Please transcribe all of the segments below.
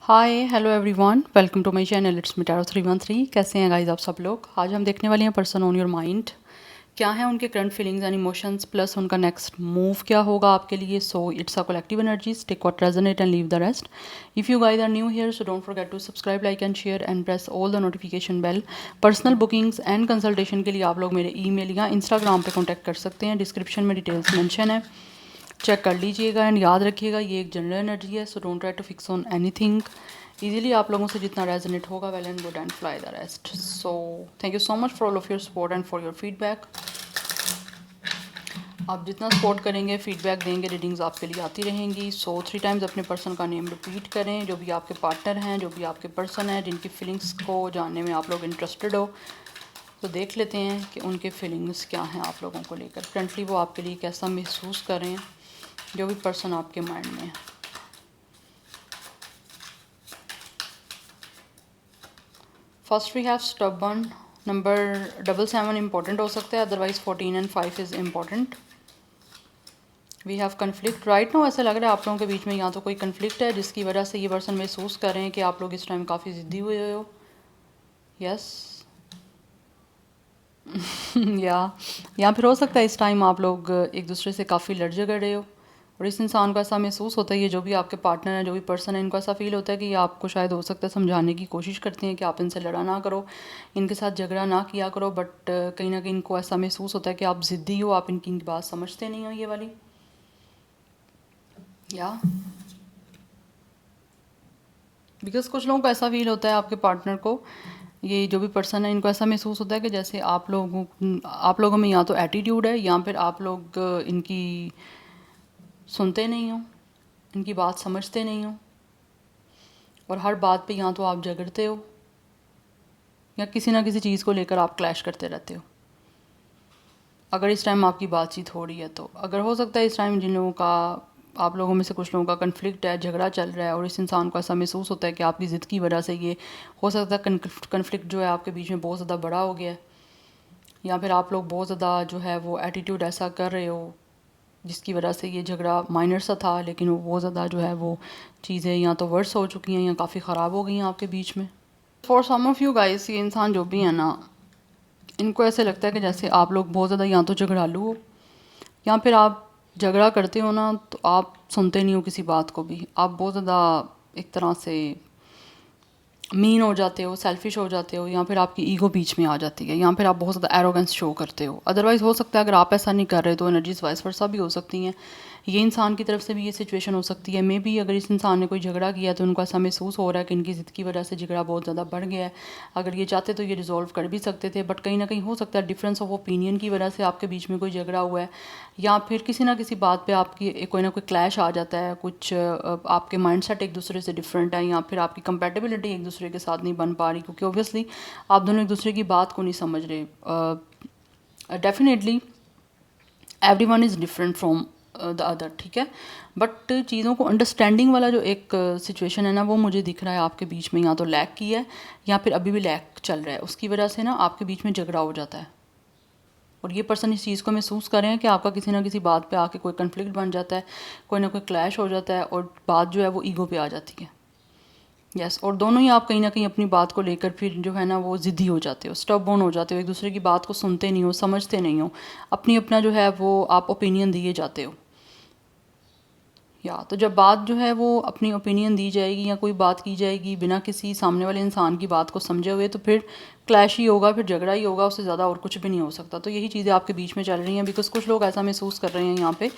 Hi hello everyone, welcome to my channel it's me tarot 313। कैसे हैं guys आप सब लोग। आज हम देखने वाले हैं पर्सन ऑन योर माइंड, क्या है उनके current feelings and emotions plus उनका नेक्स्ट मूव क्या होगा आपके लिए। So it's a collective energies, take what resonate and leave the rest. If you guys are new here so don't forget to subscribe, like and share and press all the notification bell. Personal bookings and consultation के लिए आप लोग मेरे email या Instagram पे contact कर सकते हैं, डिस्क्रिप्शन में डिटेल्स मेंशन है, चेक कर लीजिएगा। एंड याद रखिएगा ये एक जनरल एनर्जी है, so don't try to fix on anything. Easily आप लोगों से जितना रेजोनेट होगा, well and good and fly the rest. So thank you so much for all of your support and for your feedback. आप जितना support करेंगे, feedback देंगे, readings आपके लिए आती रहेंगी। सो 3 टाइम्स अपने पर्सन का नेम रिपीट करें, जो भी आपके पार्टनर हैं, जो भी आपके पर्सन हैं, जिनकी फीलिंग्स को जानने में आप लोग इंटरेस्टेड हो। तो देख लेते हैं कि उनके फीलिंग्स क्या हैं आप लोगों को लेकर। करंटली वो आपके लिए कैसा महसूस कर रहे हैं, जो भी पर्सन आपके माइंड में है। First we have stubborn. Number 77 important हो सकता है, otherwise 14 and 5 is important. We have conflict. Right now ऐसा लग रहा है आप लोगों के बीच में या तो कोई कन्फ्लिक्ट है, जिसकी वजह से ये पर्सन महसूस कर रहे हैं कि आप लोग इस टाइम काफ़ी ज़िद्दी हुए हो। यस या फिर हो सकता है इस टाइम आप लोग एक दूसरे से काफ़ी लड़ झगड़ रहे हो, और इस इंसान को ऐसा महसूस होता है, ये जो भी आपके पार्टनर हैं, जो भी पर्सन है, इनको ऐसा फील होता है कि ये आपको शायद हो सकता है समझाने की कोशिश करते हैं कि आप इनसे लड़ा ना करो, इनके साथ झगड़ा ना किया करो, बट कहीं ना कहीं इनको ऐसा महसूस होता है कि आप ज़िद्दी हो, आप इनकी बात समझते नहीं हो ये वाली। या बिकॉज कुछ लोगों को ऐसा फील होता है आपके पार्टनर को, ये जो भी पर्सन है, इनको ऐसा महसूस होता है कि जैसे आप लोगों में या तो एटीट्यूड है, या फिर आप लोग इनकी सुनते नहीं हो, इनकी बात समझते नहीं हो, और हर बात पे या तो आप झगड़ते हो या किसी ना किसी चीज़ को लेकर आप क्लैश करते रहते हो। अगर इस टाइम आपकी बातचीत हो रही है तो अगर हो सकता है इस टाइम जिन लोगों का, आप लोगों में से कुछ लोगों का कन्फ्लिक्ट है, झगड़ा चल रहा है, और इस इंसान को ऐसा महसूस होता है कि आपकी ज़िद की वजह से ये हो सकता है कन्फ्लिक्ट जो है आपके बीच में बहुत ज़्यादा बड़ा हो गया है, या फिर आप लोग बहुत ज़्यादा जो है वो एटीट्यूड ऐसा कर रहे हो जिसकी वजह से ये झगड़ा माइनर सा था, लेकिन वो बहुत ज़्यादा जो है वो चीज़ें या तो वर्स हो चुकी हैं या काफ़ी ख़राब हो गई हैं आपके बीच में। For some of you guys, ये इंसान जो भी है ना, इनको ऐसे लगता है कि जैसे आप लोग बहुत ज़्यादा या तो झगड़ालू हो, या फिर आप झगड़ा करते हो ना तो आप सुनते नहीं हो किसी बात को भी, आप बहुत ज़्यादा एक तरह से मीन हो जाते हो, सेल्फिश हो जाते हो, या फिर आपकी ईगो बीच में आ जाती है, या फिर आप बहुत ज़्यादा एरोगेंस शो करते हो। अदरवाइज़ हो सकता है अगर आप ऐसा नहीं कर रहे तो एनर्जीज वाइस वर्सा भी हो सकती हैं, ये इंसान की तरफ से भी ये सिचुएशन हो सकती है। मे बी अगर इस इंसान ने कोई झगड़ा किया तो उनको ऐसा महसूस हो रहा है कि इनकी ज़िद की वजह से झगड़ा बहुत ज़्यादा बढ़ गया है। अगर ये चाहते तो ये रिजॉल्व कर भी सकते थे, बट कहीं ना कहीं हो सकता है डिफरेंस ऑफ ओपिनियन की वजह से आपके बीच में कोई झगड़ा हुआ है, या फिर किसी ना किसी बात पे आपकी कोई ना कोई क्लैश आ जाता है, कुछ आपके माइंडसेट एक दूसरे से डिफरेंट है, या फिर आपकी कंपेटेबिलिटी एक दूसरे के साथ नहीं बन पा रही, क्योंकि ऑब्वियसली आप दोनों एक दूसरे की बात को नहीं समझ रहे। Definitely every one is different from the other, ठीक है, बट चीज़ों को अंडरस्टैंडिंग वाला जो एक सिचुएशन है ना, वो मुझे दिख रहा है आपके बीच में या तो लैक की है, या फिर अभी भी लैक चल रहा है, उसकी वजह से ना आपके बीच में झगड़ा हो जाता है। और ये पर्सन इस चीज़ को महसूस कर रहे हैं कि आपका किसी ना किसी बात पे आके कोई कन्फ्लिक्ट बन जाता है, कोई ना कोई क्लैश हो जाता है, और बात जो है वो ईगो पे आ जाती है। यस, और दोनों ही आप कहीं ना कहीं अपनी बात को लेकर फिर जो है ना वो ज़िद्दी हो जाते हो, स्टबबोर्न हो जाते हो, एक दूसरे की बात को सुनते नहीं हो, समझते नहीं हो, अपनी अपना जो है वो आप ओपिनियन दिए जाते हो। या तो जब बात जो है वो अपनी ओपिनियन दी जाएगी या कोई बात की जाएगी बिना किसी सामने वाले इंसान की बात को समझे हुए, तो फिर क्लैश ही होगा, फिर झगड़ा ही होगा, उससे ज़्यादा और कुछ भी नहीं हो सकता। तो यही चीज़ें आपके बीच में चल रही हैं, बिकॉज कुछ लोग ऐसा महसूस कर रहे हैं यहाँ पे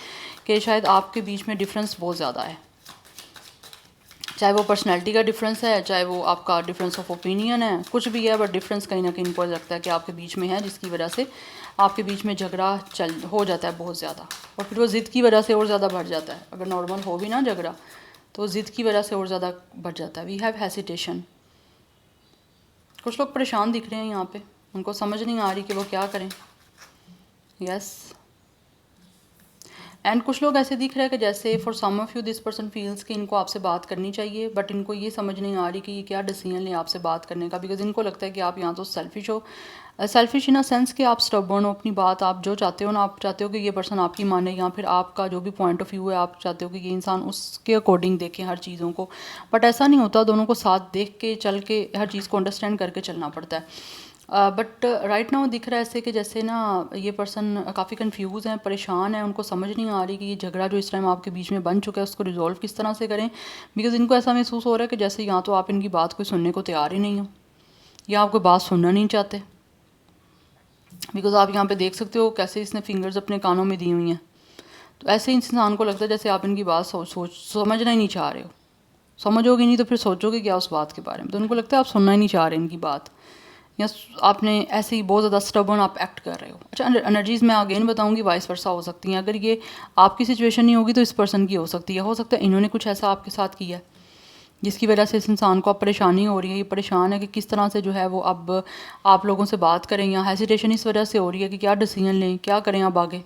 कि शायद आपके बीच में डिफरेंस बहुत ज़्यादा है, चाहे वो पर्सनैलिटी का डिफरेंस है, चाहे वो आपका डिफरेंस ऑफ ओपिनियन है, कुछ भी है, बट डिफरेंस कहीं ना कहीं इनको लगता है कि आपके बीच में है, जिसकी वजह से आपके बीच में झगड़ा हो जाता है बहुत ज़्यादा, और फिर वो ज़िद की वजह से और ज़्यादा बढ़ जाता है। अगर नॉर्मल हो भी ना झगड़ा, तो ज़िद की वजह से और ज़्यादा बढ़ जाता है। We have hesitation. कुछ लोग परेशान दिख रहे हैं यहाँ पे, उनको समझ नहीं आ रही कि वो क्या करें। यस, एंड कुछ लोग ऐसे दिख रहे हैं कि जैसे for some of you this person feels कि इनको आपसे बात करनी चाहिए, बट इनको ये समझ नहीं आ रही कि ये क्या डिसीजन ले आपसे बात करने का, बिकॉज इनको लगता है कि आप यहाँ तो सेल्फिश हो। सेल्फिश इन अ सेंस कि आप स्टबर्न हो, अपनी बात आप जो चाहते हो ना, आप चाहते हो कि ये पर्सन आपकी माने, या फिर आपका जो भी पॉइंट ऑफ व्यू है आप चाहते हो कि ये इंसान उसके अकॉर्डिंग देखे हर चीज़ों को, बट ऐसा नहीं होता। दोनों को साथ देख के चल के हर चीज़ को अंडरस्टैंड करके चलना पड़ता है। बट राइट नाउ दिख रहा है ऐसे कि जैसे ना ये पर्सन काफ़ी कंफ्यूज हैं, परेशान हैं, उनको समझ नहीं आ रही कि ये झगड़ा जो इस टाइम आपके बीच में बन चुका है उसको रिजॉल्व किस तरह से करें, बिकॉज इनको ऐसा महसूस हो रहा है कि जैसे या तो आप इनकी बात कोई सुनने को तैयार ही नहीं हो, या आप कोई बात सुनना नहीं चाहते। बिकॉज आप यहाँ पे देख सकते हो कैसे इसने फिंगर्स अपने कानों में दी हुई हैं, तो ऐसे इंसान को लगता है जैसे आप इनकी बात समझना ही नहीं चाह रहे हो। समझोगे नहीं तो फिर सोचोगे क्या उस बात के बारे में, तो उनको लगता है आप सुनना ही नहीं चाह रहे इनकी बात, या आपने ऐसे ही बहुत ज़्यादा स्टबर्न आप एक्ट कर रहे हो। अच्छा, एनर्जीज़ मैं अगेन बताऊंगी वाइस वर्सा हो सकती हैं। अगर ये आपकी सिचुएशन नहीं होगी तो इस पर्सन की हो सकती है। हो सकता है इन्होंने कुछ ऐसा आपके साथ किया है जिसकी वजह से इस इंसान को अब परेशानी हो रही है। ये परेशान है कि किस तरह से जो है वो अब आप लोगों से बात करें, या हेसिटेशन इस वजह से हो रही है कि क्या डिसीजन लें, क्या करें अब आगे।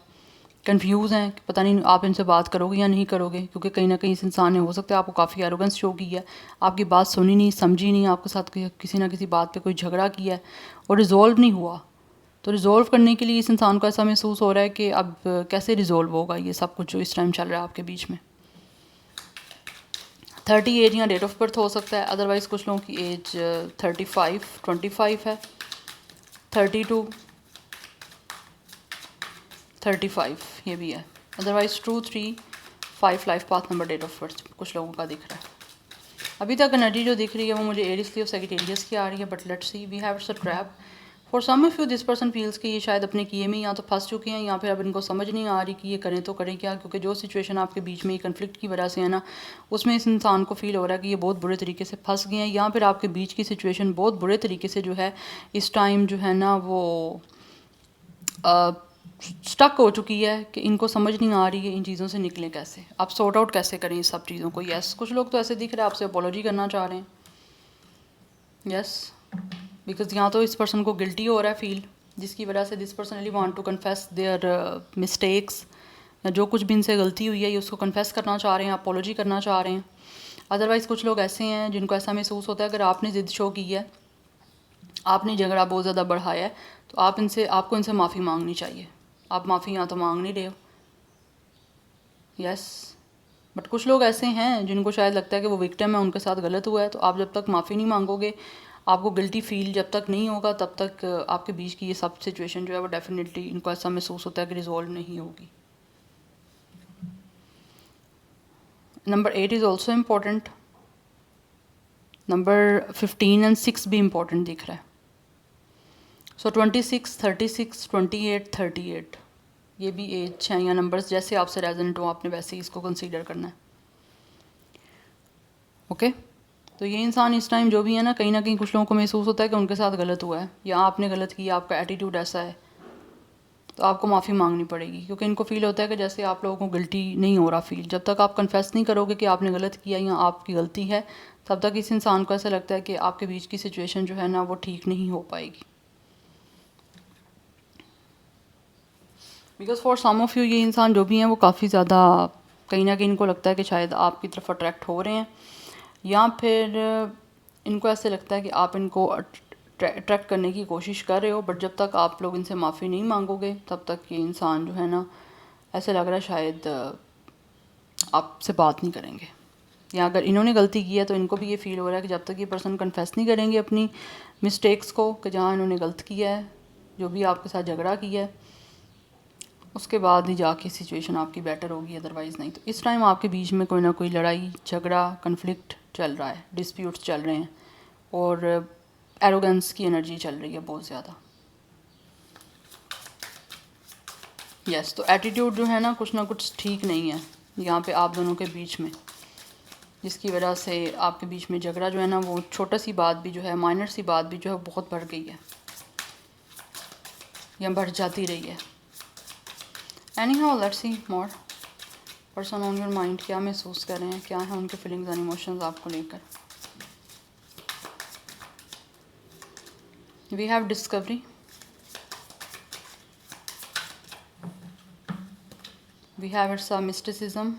कंफ्यूज हैं कि पता नहीं आप इनसे बात करोगे या नहीं करोगे, क्योंकि कहीं ना कहीं इस इंसान ने हो सकता है आपको काफ़ी एरोगेंस शो की है, आपकी बात सुनी नहीं, समझी नहीं, आपके साथ किसी ना किसी बात पे कोई झगड़ा किया है और रिजॉल्व नहीं हुआ। तो रिजॉल्व करने के लिए इस इंसान को ऐसा महसूस हो रहा है कि अब कैसे रिजॉल्व होगा ये सब कुछ जो इस टाइम चल रहा है आपके बीच में। 38 या डेट ऑफ बर्थ हो सकता है, अदरवाइज़ कुछ लोगों की एज 25 है, 32 35 ये भी है, otherwise 2 3 5 life path number date of birth कुछ लोगों का दिख रहा है। अभी तक एनर्जी जो दिख रही है वो मुझे एरिस की और सेजिटेरियस की आ रही है, but let's see we have a trap for some of you this person feels कि ये शायद अपने किए में या तो फंस चुके हैं, या फिर अब इनको समझ नहीं आ रही कि ये करें तो करें क्या, क्योंकि जो सिचुएशन आपके बीच में कन्फ्लिक्ट की वजह से है ना, उसमें इस इंसान को फील हो रहा है कि ये बहुत बुरे तरीके से फंस गए हैं, या फिर आपके बीच की सिचुएशन बहुत बुरे तरीके से जो है इस टाइम जो है ना वो स्टक हो चुकी है कि इनको समझ नहीं आ रही है इन चीज़ों से निकलें कैसे, आप सॉर्ट आउट कैसे करें इस सब चीज़ों को। यस, कुछ लोग तो ऐसे दिख रहे हैं आपसे अपॉलॉजी करना चाह रहे हैं। यस, बिकॉज यहाँ तो इस पर्सन को गिल्टी हो रहा है फील, जिसकी वजह से this person really want to confess their mistakes, या जो कुछ भी इनसे गलती हुई है ये उसको कन्फेस करना चाह रहे हैं, अपॉलॉजी करना चाह रहे हैं। अदरवाइज़ कुछ लोग ऐसे हैं जिनको ऐसा महसूस होता है अगर आपने ज़िद शो की है, आपने झगड़ा बहुत ज़्यादा बढ़ाया है, तो आपको इनसे माफ़ी मांगनी चाहिए। आप माफ़ी यहाँ तो मांग नहीं रहे हो। यस, बट कुछ लोग ऐसे हैं जिनको शायद लगता है कि वो विक्टिम है, उनके साथ गलत हुआ है, तो आप जब तक माफ़ी नहीं मांगोगे, आपको गिल्टी फील जब तक नहीं होगा, तब तक आपके बीच की ये सब सिचुएशन जो है वो डेफिनेटली इनको ऐसा महसूस होता है कि रिजॉल्व नहीं होगी। Number 8 is also important, number 15 and 6 भी इम्पोर्टेंट दिख रहा है। सो 26 36 28 38 ये भी एज है या नंबर्स जैसे आपसे रेजोनेट हो, आपने वैसे ही इसको कंसीडर करना है। ओके, तो ये इंसान इस टाइम जो भी है ना कहीं कुछ लोगों को महसूस होता है कि उनके साथ गलत हुआ है, या आपने गलत किया, आपका एटीट्यूड ऐसा है, तो आपको माफ़ी मांगनी पड़ेगी, क्योंकि इनको फील होता है कि जैसे आप लोगों को गिल्टी नहीं हो रहा फील। जब तक आप कन्फेस नहीं करोगे कि आपने गलत किया या आपकी गलती है, तब तक इस इंसान को ऐसा लगता है कि आपके बीच की सिचुएशन जो है ना वो ठीक नहीं हो पाएगी। Because for some of you ये इंसान जो भी हैं वो काफ़ी ज़्यादा कहीं ना कहीं इनको लगता है कि शायद आपकी तरफ अट्रैक्ट हो रहे हैं, या फिर इनको ऐसे लगता है कि आप इनको अट्रैक्ट करने की कोशिश कर रहे हो, बट जब तक आप लोग इनसे माफ़ी नहीं मांगोगे तब तक ये इंसान जो है ना ऐसे लग रहा है शायद आपसे बात नहीं करेंगे। या अगर इन्होंने गलती की है तो इनको भी ये फील हो रहा है कि जब तक ये पर्सन कन्फेस नहीं करेंगे अपनी मिस्टेक्स को कि जहाँ इन्होंने गलत किया है, जो भी आपके साथ झगड़ा किया है, उसके बाद ही जाके सिचुएशन आपकी बेटर होगी, अदरवाइज़ नहीं। तो इस टाइम आपके बीच में कोई ना कोई लड़ाई झगड़ा कन्फ्लिक्ट चल रहा है, डिस्प्यूट्स चल रहे हैं, और एरोगेंस की एनर्जी चल रही है बहुत ज़्यादा। यस, तो एटीट्यूड जो है ना कुछ ठीक नहीं है यहाँ पे आप दोनों के बीच में, जिसकी वजह से आपके बीच में झगड़ा जो है ना वो छोटा सी बात भी जो है, माइनर सी बात भी जो है बहुत बढ़ गई है या बढ़ जाती रही है। Anyhow, let's see more. Person on your mind क्या महसूस कर रहे हैं, क्या है उनके फीलिंग्स एंड इमोशंस आपको लेकर। We have discovery, We have it's a mysticism.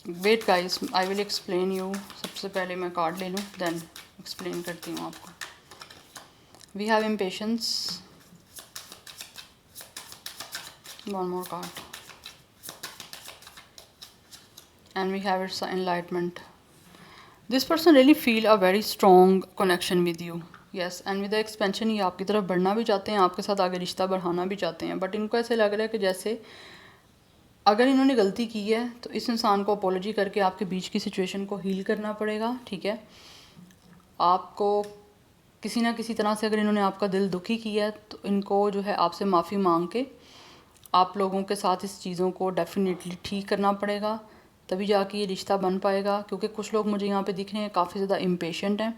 Wait guys, I will explain you. सबसे पहले मैं कार्ड ले लूँ, देन एक्सप्लेन करती हूँ आपको. We have impatience. One more card. And we have it's enlightenment. This person really feel a very strong connection with you. Yes, and with the expansion ये आपकी तरफ बढ़ना भी चाहते हैं, आपके साथ आगे रिश्ता बढ़ाना भी चाहते हैं. बट इनको ऐसे लग रहा है कि जैसे अगर इन्होंने गलती की है तो इस इंसान को अपोलॉजी करके आपके बीच की सिचुएशन को हील करना पड़ेगा. ठीक है, आपको किसी ना किसी तरह से अगर इन्होंने आपका दिल दुखी किया है तो इनको जो है आपसे माफ़ी मांग के आप लोगों के साथ इस चीज़ों को डेफिनेटली ठीक करना पड़ेगा, तभी जाके ये रिश्ता बन पाएगा. क्योंकि कुछ लोग मुझे यहाँ पे दिख रहे हैं काफ़ी ज़्यादा इम्पेशेंट हैं.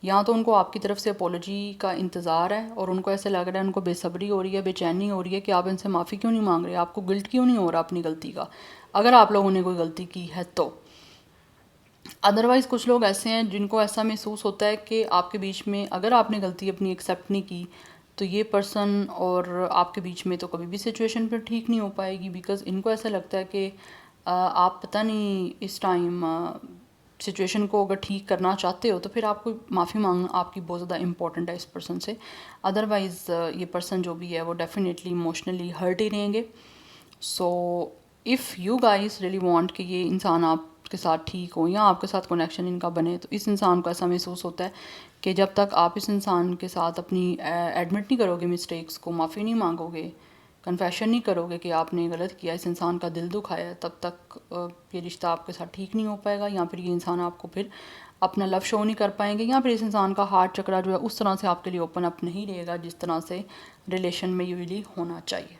यहाँ तो उनको आपकी तरफ से अपोलॉजी का इंतज़ार है और उनको ऐसे लग रहा है, उनको बेसब्री हो रही है, बेचैनी हो रही है कि आप इनसे माफ़ी क्यों नहीं मांग रहे, आपको गिल्ट क्यों नहीं हो रहा अपनी गलती का, अगर आप लोगों ने कोई गलती की है तो. अदरवाइज़ कुछ लोग ऐसे हैं जिनको ऐसा महसूस होता है कि आपके बीच में अगर आपने गलती अपनी एक्सेप्ट नहीं की तो ये पर्सन और आपके बीच में तो कभी भी सिचुएशन पर ठीक नहीं हो पाएगी. बिकॉज़ इनको ऐसा लगता है कि आप पता नहीं इस टाइम सिचुएशन को अगर ठीक करना चाहते हो तो फिर आपको माफ़ी मांगना आपकी बहुत ज़्यादा इंपॉर्टेंट है इस पर्सन से. अदरवाइज़ ये पर्सन जो भी है वो डेफिनेटली इमोशनली हर्ट ही रहेंगे. So if you guys really want कि ये इंसान आपके साथ ठीक हो या आपके साथ कनेक्शन इनका बने, तो इस इंसान को ऐसा महसूस होता है कि जब तक आप इस इंसान के साथ अपनी एडमिट नहीं करोगे मिस्टेक्स को, माफ़ी नहीं मांगोगे, कन्फेशन नहीं करोगे कि आपने गलत किया, इस इंसान का दिल दुखाया है, तब तक ये रिश्ता आपके साथ ठीक नहीं हो पाएगा. या फिर ये इंसान आपको फिर अपना लव शो नहीं कर पाएंगे, या फिर इस इंसान का हार्ट चक्रा जो है उस तरह से आपके लिए ओपन अप नहीं रहेगा जिस तरह से रिलेशन में यूजुअली होना चाहिए.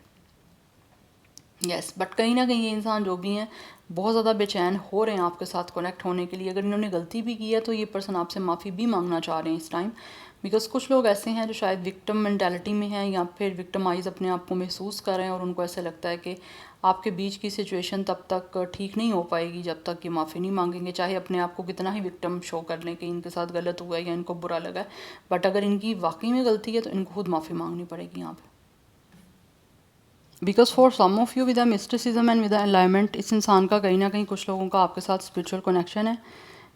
यस, बट कहीं ना कहीं ये इंसान जो भी हैं बहुत ज़्यादा बेचैन हो रहे हैं आपके साथ कनेक्ट होने के लिए. अगर इन्होंने गलती भी की है तो ये पर्सन आपसे माफ़ी भी मांगना चाह रहे हैं इस टाइम. बिकॉज कुछ लोग ऐसे हैं जो शायद विक्टिम मेंटालिटी में हैं या फिर विक्टिमाइज अपने आप को महसूस कर रहे हैं और उनको ऐसा लगता है कि आपके बीच की सिचुएशन तब तक ठीक नहीं हो पाएगी जब तक ये माफ़ी नहीं मांगेंगे, चाहे अपने आप को कितना ही विक्टिम शो कर लें कि इनके साथ गलत हुआ है या इनको बुरा लगा है. बट अगर इनकी वाकई में गलती है तो इनको खुद माफ़ी मांगनी पड़ेगी यहाँ पर. Because for some of you with the mysticism and with the alignment, इस इंसान का कहीं ना कहीं कुछ लोगों का आपके साथ स्पिरिचुअल कनेक्शन है.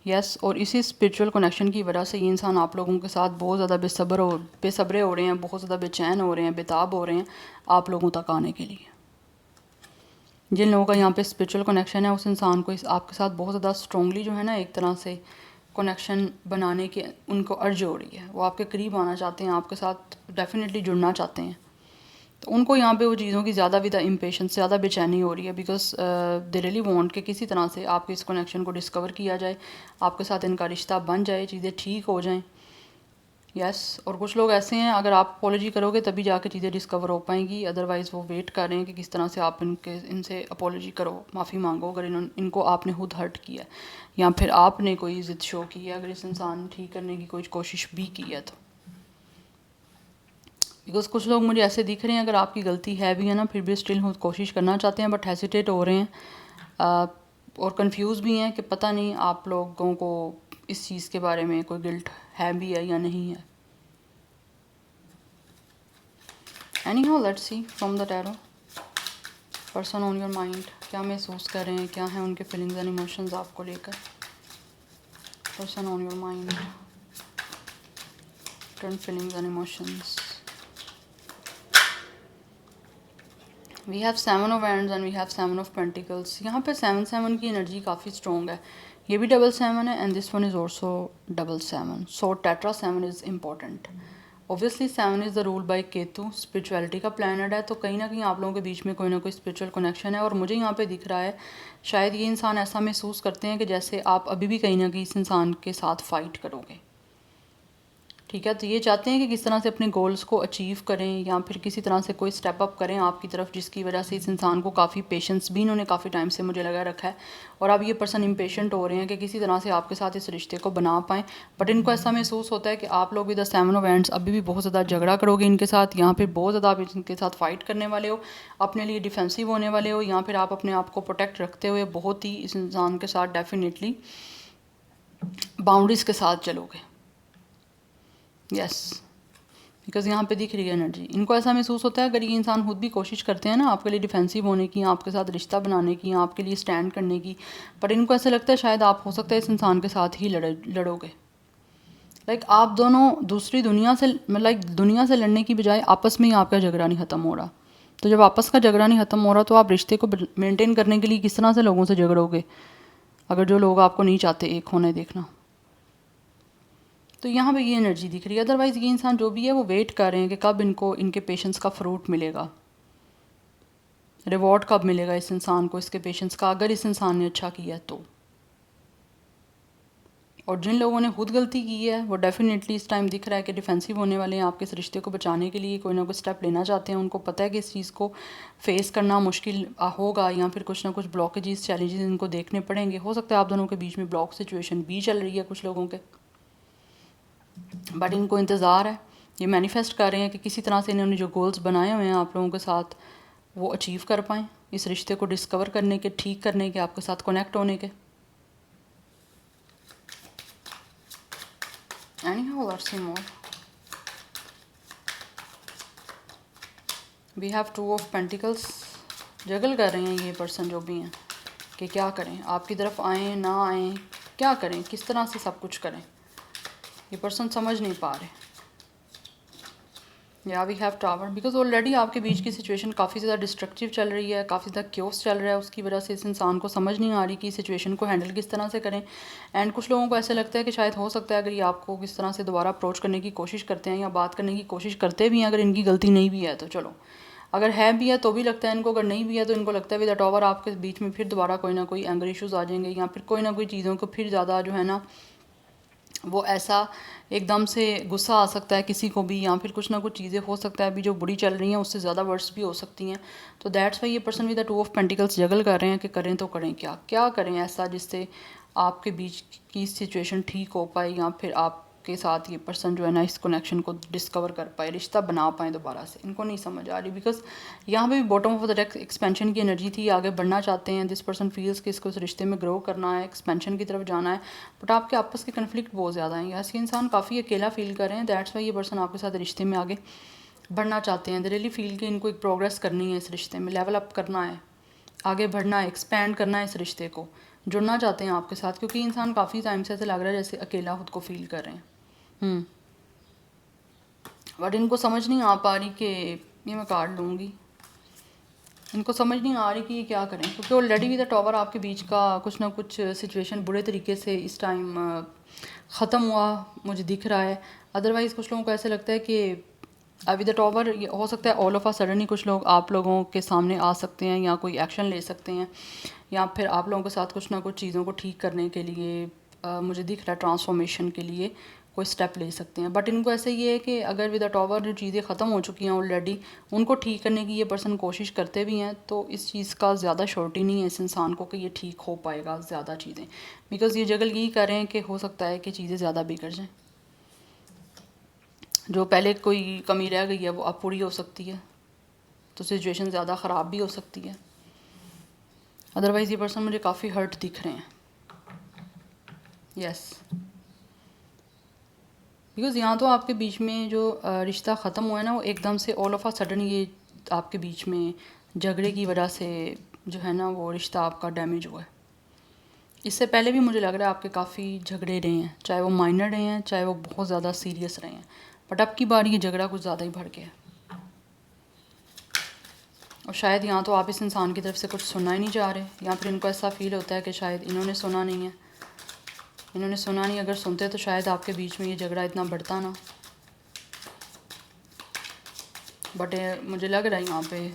यस, और इसी स्पिरिचुअल कनेक्शन की वजह से ये इंसान आप लोगों के साथ बहुत ज़्यादा बेसब्रे हो रहे हैं, बहुत ज़्यादा बेचैन हो रहे हैं, बेताब हो रहे हैं आप लोगों तक आने के लिए. जिन लोगों का यहाँ पे स्पिरिचुअल कनेक्शन है उस इंसान को आपके साथ बहुत ज़्यादा स्ट्रॉन्गली जो है ना एक तरह से कनेक्शन बनाने के उनको अर्ज हो रही है. वो आपके करीब आना चाहते हैं, आपके साथ डेफिनेटली जुड़ना चाहते हैं. तो उनको यहाँ पे वो चीज़ों की ज़्यादा विद इम्पेशंस, ज़्यादा बेचैनी हो रही है. बिकॉज दे रियली वांट कि किसी तरह से आपके इस कनेक्शन को डिस्कवर किया जाए, आपके साथ इनका रिश्ता बन जाए, चीज़ें ठीक हो जाएं. यस, और कुछ लोग ऐसे हैं अगर आप अपोलॉजी करोगे तभी जाके चीज़ें डिस्कवर हो पाएंगी. अदरवाइज़ वो वेट कर रहे हैं कि किस तरह से आप इनसे अपोलॉजी करो, माफ़ी मांगो अगर इनको आपने खुद हर्ट किया है या फिर आपने कोई ज़िद शो की है, अगर इस इंसान ने ठीक करने की कोई कोशिश भी की है तो. बिकॉज कुछ लोग मुझे ऐसे दिख रहे हैं अगर आपकी गलती है भी है ना फिर भी स्टिल कोशिश करना चाहते हैं बट हेसिटेट हो रहे हैं और कंफ्यूज भी हैं कि पता नहीं आप लोगों को इस चीज़ के बारे में कोई गिल्ट है भी है या नहीं है. Any how let's see from the tarot person on your mind क्या महसूस कर रहे हैं, क्या है उनके फीलिंग्स एंड इमोशंस आपको लेकर. Person on your mind, current feelings and emotions. We have 7 of wands and we have 7 of pentacles. यहाँ पे 7 की एनर्जी काफ़ी स्ट्रॉन्ग है. ये भी डबल 7 है and this one is also double 7. So tetra 7 is important. Obviously 7 is the rule by Ketu, spirituality का planet है. तो कहीं ना कहीं आप लोगों के बीच में कोई ना कोई स्पिरिचुअल कनेक्शन है. और मुझे यहाँ पे दिख रहा है शायद ये इंसान ऐसा महसूस करते हैं कि जैसे आप अभी भी कहीं ना कहीं इस इंसान के साथ फ़ाइट करोगे. ठीक है, तो ये चाहते हैं कि किस तरह से अपने गोल्स को अचीव करें या फिर किसी तरह से कोई स्टेप अप करें आपकी तरफ, जिसकी वजह से इस इंसान को काफ़ी पेशेंस भी इन्होंने काफ़ी टाइम से मुझे लगा रखा है. और अब ये पर्सन इम्पेशेंट हो रहे हैं कि किसी तरह से आपके साथ इस रिश्ते को बना पाएँ. बट इनको ऐसा महसूस होता है कि आप लोग विद द 7 ऑफ वैंड्स अभी भी बहुत ज़्यादा झगड़ा करोगे इनके साथ, यहाँ फिर बहुत ज़्यादा आप इनके साथ फाइट करने वाले हो, अपने लिए डिफेंसिव होने वाले हो, या फिर आप अपने आप को प्रोटेक्ट रखते हुए बहुत ही इस इंसान के साथ डेफिनेटली बाउंड्रीज़ के साथ चलोगे. यस, बिकॉज़ यहाँ पे दिख रही है एनर्जी। इनको ऐसा महसूस होता है अगर ये इंसान खुद भी कोशिश करते हैं ना आपके लिए डिफेंसिव होने की, आपके साथ रिश्ता बनाने की, आपके लिए स्टैंड करने की, पर इनको ऐसा लगता है शायद आप हो सकता है इस इंसान के साथ ही लड़ोगे। लाइक आप दोनों दूसरी दुनिया से, लाइक दुनिया से लड़ने की बजाय आपस में ही आपका झगड़ा नहीं ख़त्म हो रहा। तो जब आपस का झगड़ा नहीं ख़त्म हो रहा तो आप रिश्ते को मेंटेन करने के लिए किस तरह से लोगों से झगड़ोगे, अगर जो लोग आपको नहीं चाहते एक होने देखना। तो यहाँ पे ये एनर्जी दिख रही है। अदरवाइज़ ये इंसान जो भी है वो वेट कर रहे हैं कि कब इनको इनके पेशेंस का फ्रूट मिलेगा, रिवॉर्ड कब मिलेगा इस इंसान को इसके पेशेंस का, अगर इस इंसान ने अच्छा किया तो। और जिन लोगों ने खुद गलती की है वो डेफिनेटली इस टाइम दिख रहा है कि डिफेंसिव होने वाले हैं, आपके इस रिश्ते को बचाने के लिए कोई ना कोई स्टेप लेना चाहते हैं। उनको पता है कि इस चीज़ को फेस करना मुश्किल होगा, या फिर कुछ ना कुछ ब्लॉकेजेस चैलेंजेस इनको देखने पड़ेंगे। हो सकता है आप दोनों के बीच में ब्लॉक सिचुएशन भी चल रही है कुछ लोगों के, बट इनको इंतज़ार है, ये मैनिफेस्ट कर रहे हैं कि किसी तरह से इन्होंने जो गोल्स बनाए हुए हैं आप लोगों के साथ वो अचीव कर पाएँ, इस रिश्ते को डिस्कवर करने के, ठीक करने के, आपके साथ कनेक्ट होने के। Anyhow, let's see more. We have Two of Pentacles. जगल कर रहे हैं ये पर्सन जो भी हैं कि क्या करें, आपकी तरफ आएँ ना आएँ, क्या करें, किस तरह से सब कुछ करें। ये पर्सन समझ नहीं पा रहे। या we have tower, because already आपके बीच की सिचुएशन काफ़ी ज़्यादा डिस्ट्रक्टिव चल रही है, काफ़ी ज़्यादा क्योस चल रहा है। उसकी वजह से इस इंसान को समझ नहीं आ रही कि सिचुएशन को हैंडल किस तरह से करें। एंड कुछ लोगों को ऐसा लगता है कि शायद हो सकता है अगर ये आपको किस तरह से दोबारा अप्रोच करने की कोशिश करते हैं या बात करने की कोशिश करते भी हैं, अगर इनकी गलती नहीं भी है तो चलो, अगर है भी है तो भी लगता है इनको, अगर नहीं भी है तो इनको लगता है विद द टावर आपके बीच में फिर दोबारा कोई ना कोई एंगर इश्यूज़ आ जाएंगे, या फिर कोई ना कोई चीज़ों को फिर ज़्यादा जो है ना वो ऐसा एकदम से गुस्सा आ सकता है किसी को भी, या फिर कुछ ना कुछ चीज़ें हो सकता है अभी जो बुरी चल रही हैं उससे ज़्यादा वर्ड्स भी हो सकती हैं। तो दैट्स वाई ये person with the two of pentacles juggle कर रहे हैं कि करें तो करें क्या, क्या करें ऐसा जिससे आपके बीच की सिचुएशन ठीक हो पाए, या फिर आपके साथ ये पर्सन जो है ना इस कनेक्शन को डिस्कवर कर पाए, रिश्ता बना पाए दोबारा से। इनको नहीं समझ आ रही, बिकॉज यहाँ पे भी bottom of the deck expansion की एनर्जी थी, आगे बढ़ना चाहते हैं। दिस पर्सन फील्स कि इसको इस रिश्ते में ग्रो करना है, एक्सपेंशन की तरफ जाना है, बट आपके आपस के कन्फ्लिक्ट बहुत ज़्यादा हैं। ऐसे इंसान काफ़ी अकेला फील कर रहे हैं। दैट्स वाई ये पर्सन आपके साथ रिश्ते में आगे बढ़ना चाहते हैं। दे रियली फील कि इनको एक प्रोग्रेस करनी है, इस रिश्ते में लेवल अप करना है, आगे बढ़ना है, एक्सपैंड करना है, इस रिश्ते को जुड़ना चाहते हैं आपके साथ, क्योंकि इंसान काफ़ी टाइम से ऐसे लग रहा है जैसे अकेला खुद को फील कर रहे हैं। बट इनको समझ नहीं आ पा रही कि ये मैं काट लूँगी, इनको समझ नहीं आ रही कि ये क्या करें, क्योंकि ऑलरेडी भी द टॉवर आपके बीच का कुछ ना कुछ सिचुएशन बुरे तरीके से इस टाइम ख़त्म हुआ मुझे दिख रहा है। अदरवाइज़ कुछ लोगों को ऐसे लगता है कि अभी द टॉवर हो सकता है ऑल ऑफ आ सडन ही कुछ लोग आप लोगों के सामने आ सकते हैं या कोई एक्शन ले सकते हैं, या फिर आप लोगों के साथ कुछ ना कुछ चीज़ों को ठीक करने के लिए मुझे दिख रहा है ट्रांसफॉर्मेशन के लिए कोई स्टेप ले सकते हैं। बट इनको ऐसे ये है कि अगर विद द टॉवर जो चीज़ें ख़त्म हो चुकी हैं ऑलरेडी, उनको ठीक करने की ये पर्सन कोशिश करते भी हैं, तो इस चीज़ का ज़्यादा श्योरिटी नहीं है इस इंसान को कि ये ठीक हो पाएगा ज़्यादा चीज़ें, बिकॉज़ ये जगल यही कर रहे हैं कि हो सकता है कि चीज़ें ज़्यादा बिगड़ जाएँ, जो पहले कोई कमी रह गई है वो अब पूरी हो सकती है, तो सिचुएशन ज़्यादा ख़राब भी हो सकती है। अदरवाइज़ ये पर्सन मुझे काफ़ी हर्ट दिख रहे हैं। यस, बिकॉज़ यहाँ तो आपके बीच में जो रिश्ता ख़त्म हुआ है ना वो एकदम से ऑल ऑफ आ सडन ये आपके बीच में झगड़े की वजह से जो है ना वो रिश्ता आपका डैमेज हुआ है। इससे पहले भी मुझे लग रहा है आपके काफ़ी झगड़े रहे हैं, चाहे वो माइनर रहे हैं चाहे वो बहुत ज़्यादा सीरियस रहे हैं, बट अब की बार ये झगड़ा कुछ ज़्यादा ही बढ़ गया है। और शायद यहाँ तो आप इस इंसान की तरफ से कुछ सुनना ही नहीं चाह रहे, या फिर इनको ऐसा फील होता है कि शायद इन्होंने सुना नहीं है, इन्होंने सुना नहीं, अगर सुनते तो शायद आपके बीच में ये झगड़ा इतना बढ़ता ना। बट मुझे लग रहा है यहाँ पे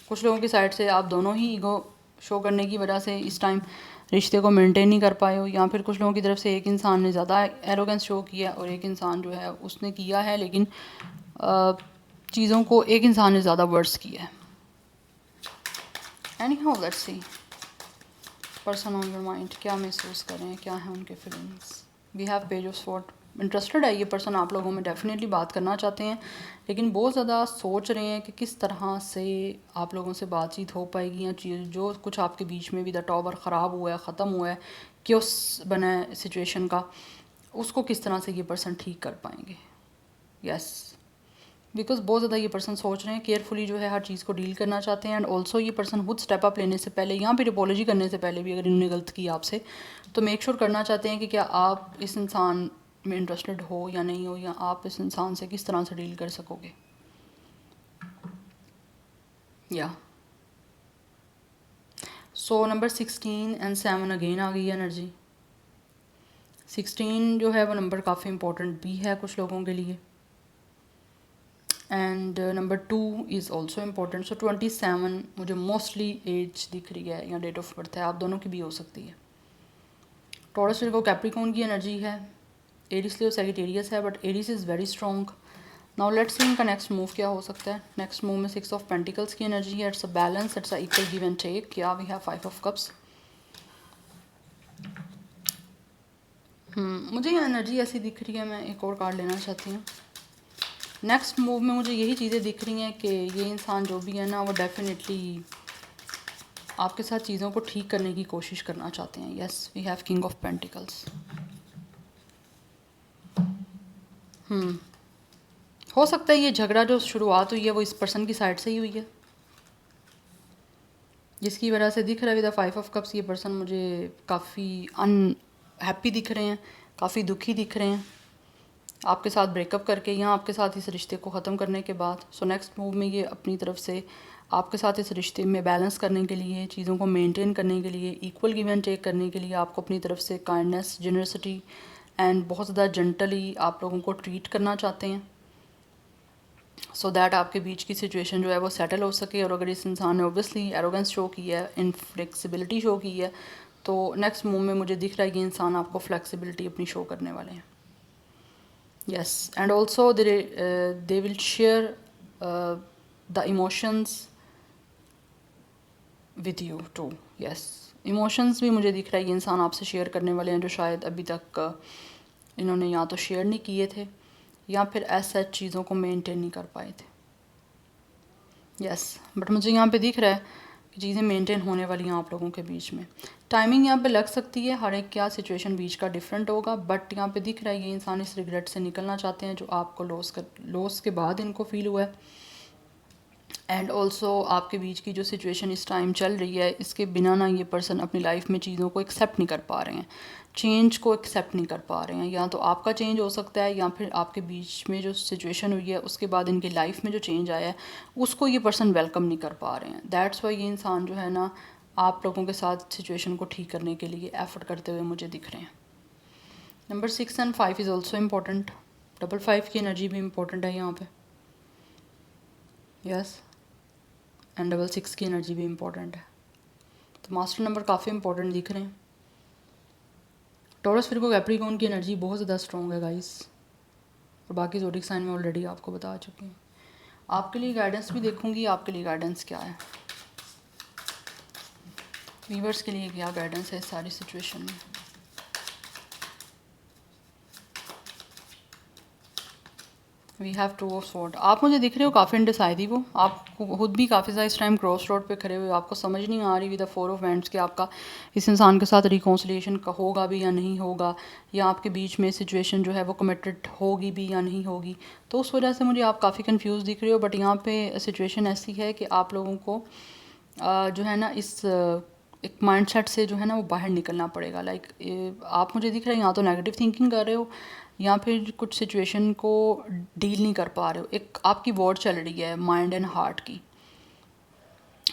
कुछ लोगों की साइड से आप दोनों ही ईगो शो करने की वजह से इस टाइम रिश्ते को मेंटेन नहीं कर पाए हो, या फिर कुछ लोगों की तरफ से एक इंसान ने ज़्यादा एरोगेंस शो किया और एक इंसान जो है उसने किया है, लेकिन चीज़ों को एक इंसान ने ज़्यादा वर्स किया है। Anyhow let's see person on your mind क्या महसूस कर रहे हैं, क्या है उनके feelings. We have page of sword, interested है ये पर्सन आप लोगों में, डेफिनेटली बात करना चाहते हैं, लेकिन बहुत ज़्यादा सोच रहे हैं कि किस तरह से आप लोगों से बातचीत हो पाएगी, या चीज़ जो कुछ आपके बीच में भी द टॉवर ख़राब हुआ है, ख़त्म हुआ है, क्योस बना है सिचुएशन का, उसको किस तरह से ये पर्सन ठीक कर पाएंगे। यस, बिकॉज बहुत ज़्यादा ये पर्सन सोच रहे हैं, केयरफुली जो है हर चीज़ को डील करना चाहते हैं। एंड ऑल्सो ये पर्सन खुद स्टेप अप लेने से पहले, यहाँ पर अपॉलॉजी करने से पहले भी अगर इन्होंने गलत की आपसे, तो मेक श्योर करना चाहते हैं कि क्या आप इस इंसान में इंटरेस्टेड हो या नहीं हो, या आप इस इंसान से किस तरह से डील कर सकोगे। या सो नंबर 16 एंड 7 अगेन आ गई है एनर्जी। 16 जो है वो नंबर काफ़ी इंपॉर्टेंट भी है कुछ लोगों के लिए, and number 2 is also important. So 27 मुझे मोस्टली एज दिख रही है या डेट ऑफ बर्थ है, आप दोनों की भी हो सकती है। टॉरस को कैप्रिकॉर्न की एनर्जी है, एरिस लियो सैजिटेरियस है, but Aries is very strong. Now let's see इनका नेक्स्ट मूव क्या हो सकता है। नेक्स्ट मूव में 6 ऑफ पेंटिकल्स की एनर्जी है, it's a balance, it's a equal give and take. क्या वी हैव 5 ऑफ कप्स। मुझे ये एनर्जी ऐसी दिख रही है, मैं एक और कार्ड लेना चाहती हूँ। नेक्स्ट मूव में मुझे यही चीज़ें दिख रही हैं कि ये इंसान जो भी है ना, वो डेफिनेटली आपके साथ चीज़ों को ठीक करने की कोशिश करना चाहते हैं। Yes, we have king of pentacles. हो सकता है ये झगड़ा जो शुरुआत हुई है वो इस पर्सन की साइड से ही हुई है, जिसकी वजह से दिख रहा है विद 5 ऑफ कप्स ये पर्सन मुझे काफ़ी अनहैप्पी दिख रहे हैं, काफ़ी दुखी दिख रहे हैं आपके साथ ब्रेकअप करके या आपके साथ इस रिश्ते को ख़त्म करने के बाद। सो नेक्स्ट मूव में ये अपनी तरफ से आपके साथ इस रिश्ते में बैलेंस करने के लिए, चीज़ों को मेंटेन करने के लिए, इक्वल गिव एंड टेक करने के लिए आपको अपनी तरफ से काइंडनेस, जेनरसिटी एंड बहुत ज़्यादा जेंटली आप लोगों को ट्रीट करना चाहते हैं, सो दैट आपके बीच की सिचुएशन जो है वो सेटल हो सके। और अगर इस इंसान ने ऑब्वियसली एरोगेंस शो की है, इनफ्लेक्सिबिलिटी शो की है, तो नेक्स्ट मूव में मुझे दिख रहा है कि इंसान आपको फ्लेक्सिबिलिटी अपनी शो करने वाले हैं। yes, and also they will share the emotions with you too. yes, emotions भी मुझे दिख रहा है ये इंसान आपसे शेयर करने वाले हैं, जो शायद अभी तक इन्होंने या तो शेयर नहीं किए थे या फिर ऐसा चीज़ों को मेंटेन नहीं कर पाए थे। यस, बट मुझे यहाँ पे दिख रहा है कि चीज़ें मेंटेन होने वाली हैं आप लोगों के बीच में। टाइमिंग यहाँ पे लग सकती है, हर एक क्या सिचुएशन बीच का डिफरेंट होगा, बट यहाँ पे दिख रहा है ये इंसान इस रिग्रेट से निकलना चाहते हैं जो आपको लॉस के बाद इनको फील हुआ है। एंड ऑल्सो आपके बीच की जो सिचुएशन इस टाइम चल रही है, इसके बिना ना ये पर्सन अपनी लाइफ में चीज़ों को एक्सेप्ट नहीं कर पा रहे हैं, चेंज को एक्सेप्ट नहीं कर पा रहे हैं। या तो आपका चेंज हो सकता है या फिर आपके बीच में जो सिचुएशन हुई है उसके बाद इनकी लाइफ में जो चेंज आया है उसको ये पर्सन वेलकम नहीं कर पा रहे हैं। दैट्स वाई ये इंसान जो है ना आप लोगों के साथ सिचुएशन को ठीक करने के लिए एफर्ट करते हुए मुझे दिख रहे हैं। Number 6 and 5 is also important. 5 की एनर्जी भी इम्पोर्टेंट है यहाँ पे। यस, एंड 6 की एनर्जी भी इम्पोर्टेंट है। तो मास्टर नंबर काफ़ी इंपॉर्टेंट दिख रहे हैं। टॉरस फिर को कैप्रिकॉर्न की एनर्जी बहुत ज़्यादा स्ट्रॉन्ग है गाइस, और बाकी ज़ोडिक साइन में ऑलरेडी आपको बता चुकी हूँ। आपके लिए गाइडेंस भी देखूंगी, आपके लिए गाइडेंस क्या है, वीवर्स के लिए क्या गाइडेंस है इस सारी सिचुएशन में। We have 2 of sword. आप मुझे दिख रहे हो काफ़ी इंडिसाइडिव हो, आप खुद भी काफ़ी ज़्यादा इस टाइम क्रॉस रोड पे खड़े हुए हो, आपको समझ नहीं आ रही विद द 4 ऑफ वैंड्स कि आपका इस इंसान के साथ रिकॉन्सिलिएशन का होगा भी या नहीं होगा, या आपके बीच में सिचुएशन जो है वो कमिटेड होगी भी या नहीं होगी। तो उस वजह से मुझे आप काफ़ी कन्फ्यूज़ दिख रहे हो। बट यहाँ पे सिचुएशन ऐसी है कि आप लोगों को जो है ना इस एक माइंडसेट से जो है ना वो बाहर निकलना पड़ेगा। लाइक आप मुझे दिख रहे हैं यहाँ तो नेगेटिव थिंकिंग कर रहे हो या फिर कुछ सिचुएशन को डील नहीं कर पा रहे हो। एक आपकी वॉर चल रही है माइंड एंड हार्ट की,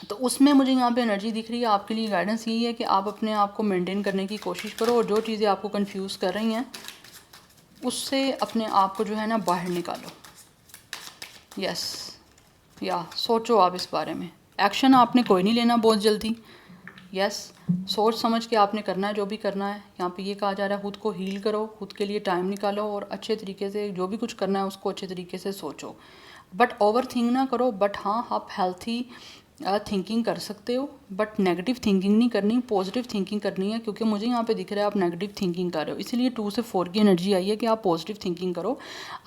तो उसमें मुझे यहाँ पे एनर्जी दिख रही है। आपके लिए गाइडेंस यही है कि आप अपने आप को मेंटेन करने की कोशिश करो, और जो चीज़ें आपको कंफ्यूज कर रही हैं उससे अपने आप को जो है ना बाहर निकालो। यस, या सोचो आप इस बारे में। एक्शन आपने कोई नहीं लेना बहुत जल्दी। यस, सोच समझ के आपने करना है जो भी करना है। यहाँ पे ये कहा जा रहा है खुद को हील करो, खुद के लिए टाइम निकालो, और अच्छे तरीके से जो भी कुछ करना है उसको अच्छे तरीके से सोचो, बट ओवर थिंक ना करो। बट हाँ, आप हेल्थी थिंकिंग कर सकते हो, बट नेगेटिव थिंकिंग नहीं करनी, पॉजिटिव थिंकिंग करनी है। क्योंकि मुझे यहाँ पे दिख रहा है आप नेगेटिव थिंकिंग कर रहे हो, इसीलिए 2 से 4 की एनर्जी आई है कि आप पॉजिटिव थिंकिंग करो।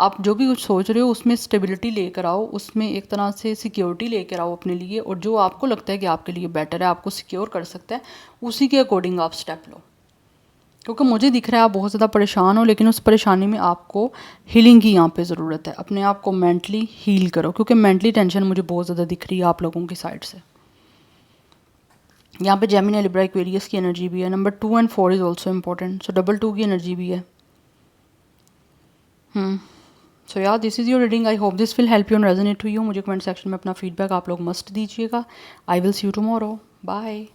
आप जो भी कुछ सोच रहे हो उसमें स्टेबिलिटी लेकर आओ, उसमें एक तरह से सिक्योरिटी लेकर आओ अपने लिए, और जो आपको लगता है कि आपके लिए बेटर है, आपको सिक्योर कर सकता है, उसी के अकॉर्डिंग आप स्टेप लो। क्योंकि मुझे दिख रहा है आप बहुत ज़्यादा परेशान हो, लेकिन उस परेशानी में आपको हीलिंग की यहाँ पे ज़रूरत है। अपने आप को मेंटली हील करो, क्योंकि मेंटली टेंशन मुझे बहुत ज़्यादा दिख रही है आप लोगों की साइड से। यहाँ पे जेमिनी, लिब्रा, एक्वेरियस की एनर्जी भी है। Number 2 and 4 is also important, so 2 की एनर्जी भी है। सो यार this is your reading. I hope this will help you and resonate to you. मुझे कमेंट सेक्शन में अपना फीडबैक आप लोग मस्ट दीजिएगा। I will see you tomorrow. Bye.